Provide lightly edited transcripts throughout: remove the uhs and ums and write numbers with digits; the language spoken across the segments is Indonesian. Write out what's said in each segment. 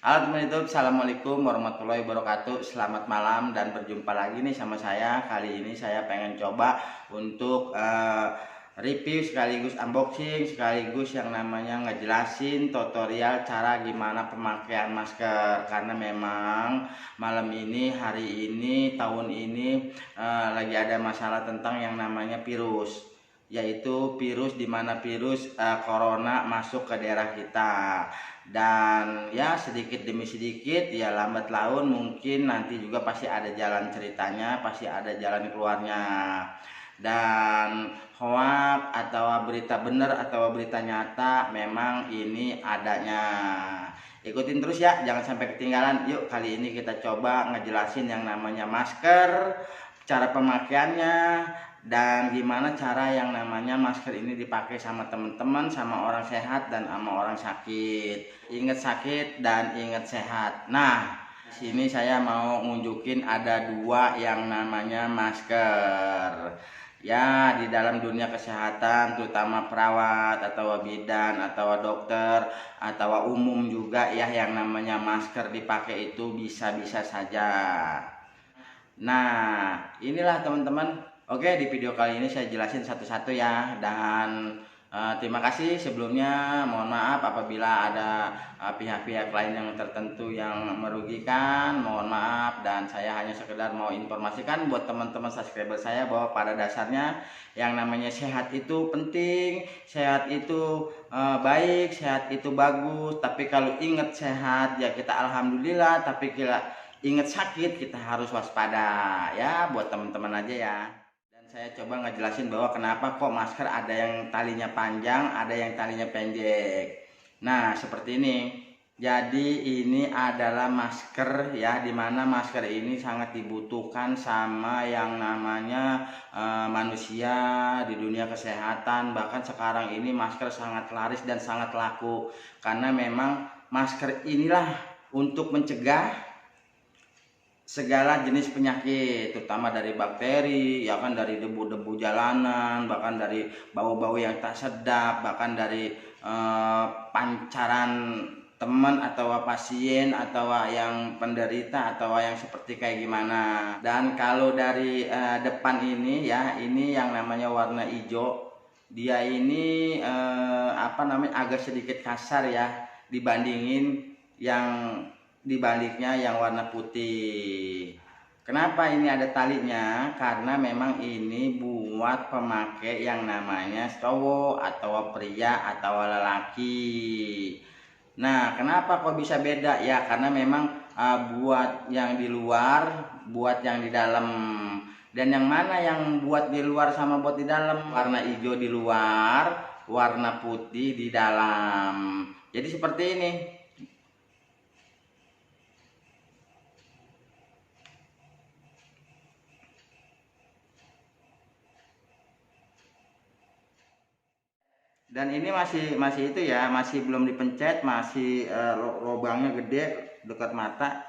Halo teman YouTube, Assalamualaikum warahmatullahi wabarakatuh. Selamat malam dan berjumpa lagi nih sama saya. Kali ini saya pengen coba untuk review sekaligus unboxing sekaligus yang namanya ngejelasin tutorial cara gimana pemakaian masker. Karena memang malam ini, hari ini, tahun ini lagi ada masalah tentang yang namanya virus, yaitu virus di mana virus corona masuk ke daerah kita. Dan ya sedikit demi sedikit ya lambat laun mungkin nanti juga pasti ada jalan ceritanya, pasti ada jalan keluarnya. Dan hoax atau berita benar atau berita nyata memang ini adanya. Ikutin terus ya, jangan sampai ketinggalan. Yuk kali ini kita coba ngejelasin yang namanya masker, cara pemakaiannya, dan gimana cara yang namanya masker ini dipakai sama teman-teman, sama orang sehat dan sama orang sakit. Ingat sakit dan ingat sehat. Nah, sini saya mau nunjukin ada dua yang namanya masker. Ya, di dalam dunia kesehatan terutama perawat atau bidan atau dokter atau umum juga ya yang namanya masker dipakai itu bisa-bisa saja. Nah, inilah teman-teman. Oke, di video kali ini saya jelasin satu-satu ya. Dan terima kasih sebelumnya. Mohon maaf apabila ada pihak-pihak lain yang tertentu yang merugikan. Mohon maaf, dan saya hanya sekedar mau informasikan buat teman-teman subscriber saya bahwa pada dasarnya yang namanya sehat itu penting, sehat itu baik, sehat itu bagus. Tapi kalau ingat sehat ya kita alhamdulillah, tapi kita ingat sakit kita harus waspada ya, buat teman-teman aja ya. Dan saya coba ngejelasin bahwa kenapa kok masker ada yang talinya panjang, ada yang talinya pendek. Nah, seperti ini. Jadi ini adalah masker ya, dimana masker ini sangat dibutuhkan sama yang namanya manusia di dunia kesehatan. Bahkan sekarang ini masker sangat laris dan sangat laku, karena memang masker inilah untuk mencegah segala jenis penyakit, terutama dari bakteri, ya kan, dari debu-debu jalanan, bahkan dari bau-bau yang tak sedap, bahkan dari pancaran teman atau pasien atau yang penderita atau yang seperti kayak gimana. Dan kalau dari depan ini ya, ini yang namanya warna hijau, dia ini apa namanya, agak sedikit kasar ya dibandingin yang dibaliknya yang warna putih. Kenapa ini ada talinya? Karena memang ini buat pemakai yang namanya cowok atau pria atau lelaki. Nah, kenapa kok bisa beda ya? Karena memang buat yang di luar, buat yang di dalam. Dan yang mana yang buat di luar sama buat di dalam? Warna hijau di luar, warna putih di dalam. Jadi seperti ini. Dan ini masih itu ya, masih belum dipencet, masih lubangnya gede dekat mata.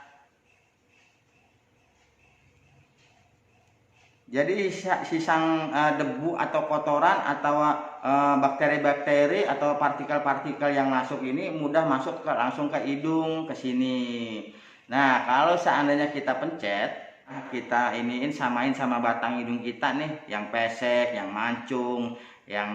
Jadi sisang debu atau kotoran atau bakteri-bakteri atau partikel-partikel yang masuk ini mudah masuk langsung ke hidung, ke sini. Nah, kalau seandainya kita pencet, kita iniin, samain sama batang hidung kita nih, yang pesek, yang mancung, yang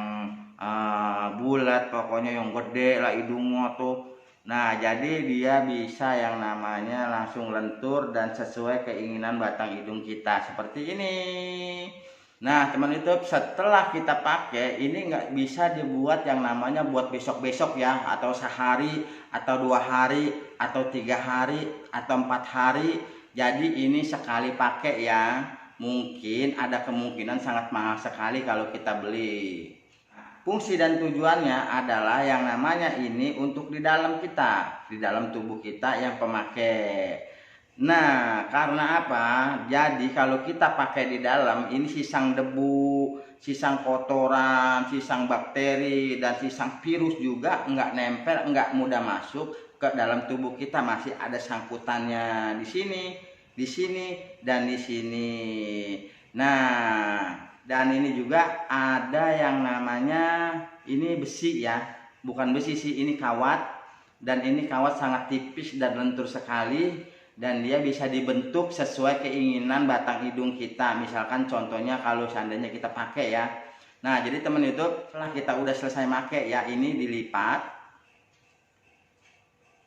bulat, pokoknya yang gede lah hidungnya tuh. Nah, jadi dia bisa yang namanya langsung lentur dan sesuai keinginan batang hidung kita seperti ini. Nah, teman YouTube, setelah kita pakai ini nggak bisa dibuat yang namanya buat besok-besok ya, atau sehari atau 2 hari atau 3 hari atau 4 hari. Jadi ini sekali pakai ya, mungkin ada kemungkinan sangat mahal sekali kalau kita beli. Fungsi dan tujuannya adalah yang namanya ini untuk di dalam kita, di dalam tubuh kita yang pemakai. Nah, karena apa? Jadi kalau kita pakai di dalam ini, sisang debu, sisang kotoran, sisang bakteri, dan sisang virus juga nggak nempel, nggak mudah masuk ke dalam tubuh kita. Masih ada sangkutannya di sini, dan di sini. Nah, dan ini juga ada yang namanya ini besi ya, bukan besi sih, ini kawat. dan ini kawat sangat tipis dan lentur sekali, dan dia bisa dibentuk sesuai keinginan batang hidung kita. Misalkan contohnya kalau seandainya kita pakai ya. Nah, jadi teman YouTube, setelah kita udah selesai pakai ya, ini dilipat,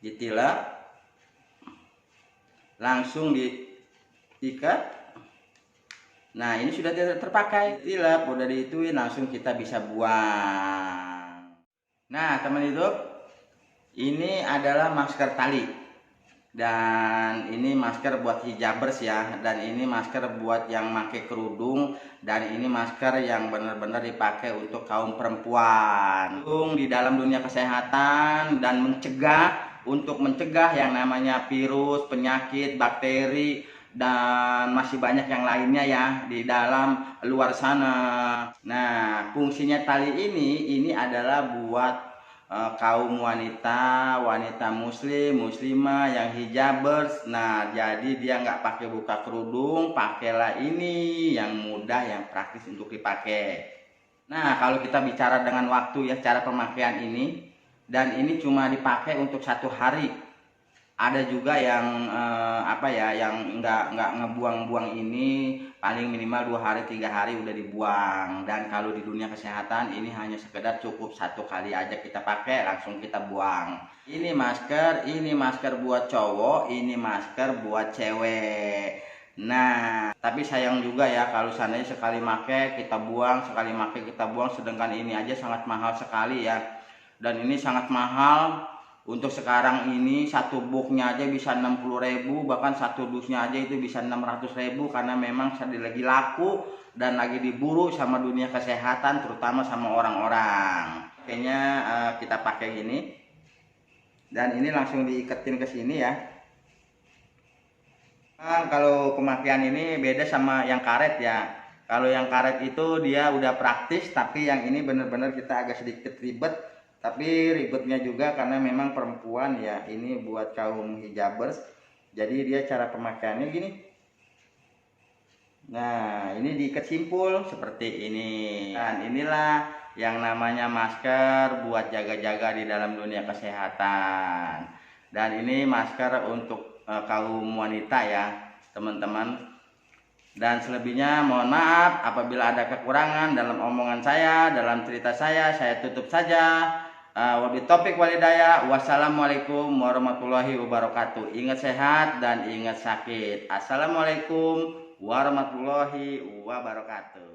ditilep, langsung diikat. Nah, ini sudah terpakai, tilep, udah diituin, langsung kita bisa buang. Nah, teman YouTube, ini adalah masker tali, dan ini masker buat hijabers ya, dan ini masker buat yang pakai kerudung, dan ini masker yang benar-benar dipakai untuk kaum perempuan di dalam dunia kesehatan, dan untuk mencegah yang namanya virus, penyakit, bakteri, dan masih banyak yang lainnya ya di dalam luar sana. Nah, fungsinya tali ini adalah buat kaum wanita muslimah yang hijabers. Nah, jadi dia nggak pakai buka kerudung, pakailah ini yang mudah, yang praktis untuk dipakai. Nah, kalau kita bicara dengan waktu ya, cara pemakaian ini, dan ini cuma dipakai untuk 1 hari. Ada juga yang yang nggak ngebuang-buang ini, paling minimal 2 hari 3 hari udah dibuang. Dan kalau di dunia kesehatan ini hanya sekedar cukup 1 kali aja kita pakai, langsung kita buang. Ini masker buat cowok, ini masker buat cewek. Nah, tapi sayang juga ya kalau seandainya sekali pakai kita buang, sedangkan ini aja sangat mahal sekali ya. Dan ini sangat mahal. Untuk sekarang ini satu boxnya aja bisa 60.000, bahkan satu dusnya aja itu bisa 600.000, karena memang lagi laku dan lagi diburu sama dunia kesehatan, terutama sama orang-orang. Kayaknya kita pakai ini, dan ini langsung diiketin ke sini ya. Nah, kalau pemakaian ini beda sama yang karet ya. Kalau yang karet itu dia udah praktis, tapi yang ini bener-bener kita agak sedikit ribet. Tapi ribetnya juga karena memang perempuan ya, ini buat kaum hijabers. Jadi dia cara pemakaiannya gini. Nah, ini diikat simpul seperti ini. Dan inilah yang namanya masker buat jaga-jaga di dalam dunia kesehatan. Dan ini masker untuk kaum wanita ya, teman-teman. Dan selebihnya mohon maaf apabila ada kekurangan dalam omongan saya, dalam cerita saya tutup saja. Wabillahi taufiq walhidayah. Wassalamualaikum warahmatullahi wabarakatuh. Ingat sehat dan ingat sakit. Assalamualaikum warahmatullahi wabarakatuh.